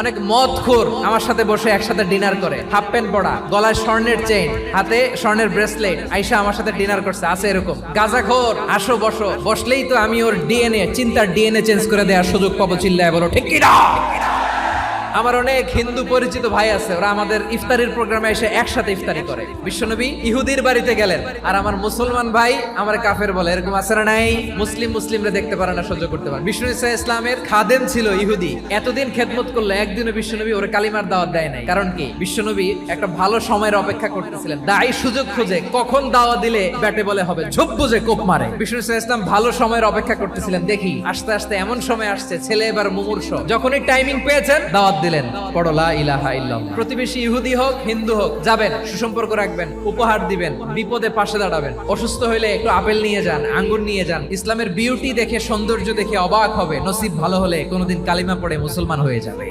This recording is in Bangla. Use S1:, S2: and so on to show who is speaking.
S1: অনেক মদখোর আমার সাথে বসে একসাথে ডিনার করে, হাফ প্যান্ট পরা, গলায় স্বর্ণের চেইন, হাতে স্বর্ণের ব্রেসলেট, আইসা আমার সাথে ডিনার করছে, আছে এরকম। গাঁজাখোর, আসো বসো, বসলেই তো আমি ওর ডিএনএ, চিন্তার ডিএনএ চেঞ্জ করে দেওয়ার সুযোগ পাবো, চিল্লায় বলো ঠিক কি না? আমার অনেক হিন্দু পরিচিত ভাই আছে, ওরা আমাদের ইফতারির প্রোগ্রামে এসে একসাথে ইফতারি করে। বিশ্বনবী ইহুদির বাড়িতে গেলেন, আর আমার মুসলমান ভাই আমার কাফের বলে, এরকম আছে না নাই? মুসলিমরা দেখতে পারে না, সহ্য করতে পারে। বিষ্ণু ইসা ইসলামের খাদেম ছিল ইহুদি, এতদিন খেদমত করলো, একদিনও বিশ্বনবী ওরে কালিমার দাওয়াত দেয় নাই। কারণ কি? বিশ্বনবী একটা ভালো সময়ের অপেক্ষা করতেছিলেন, দায়ী সুযোগ খুঁজে কখন দাওয়া দিলে ব্যাটে বলে হবে, ঝোপ বুঝে কোপ মারে। বিষ্ণু ইসা ইসলাম ভালো সময়ের অপেক্ষা করতেছিলেন, দেখি আস্তে আস্তে এমন সময় আসছে, ছেলে এবার মুমূর্ষ, যখনই টাইমিং পেয়েছেন দাওয়াত দিলেন, পড়ো লা ইলাহা ইল্লাল্লাহ। প্রতিবেশী ইহুদি হোক হিন্দু হোক, যাবেন, সুসম্পর্ক রাখবেন, উপহার দিবেন, বিপদে পাশে দাঁড়াবেন। অসুস্থ হইলে একটু আপেল নিয়ে যান, আঙ্গুর নিয়ে যান। ইসলামের বিউটি দেখে, সৌন্দর্য দেখে অবাক হবে, নসিব ভালো হলে কোনোদিন কালিমা পড়ে মুসলমান হয়ে যাবে।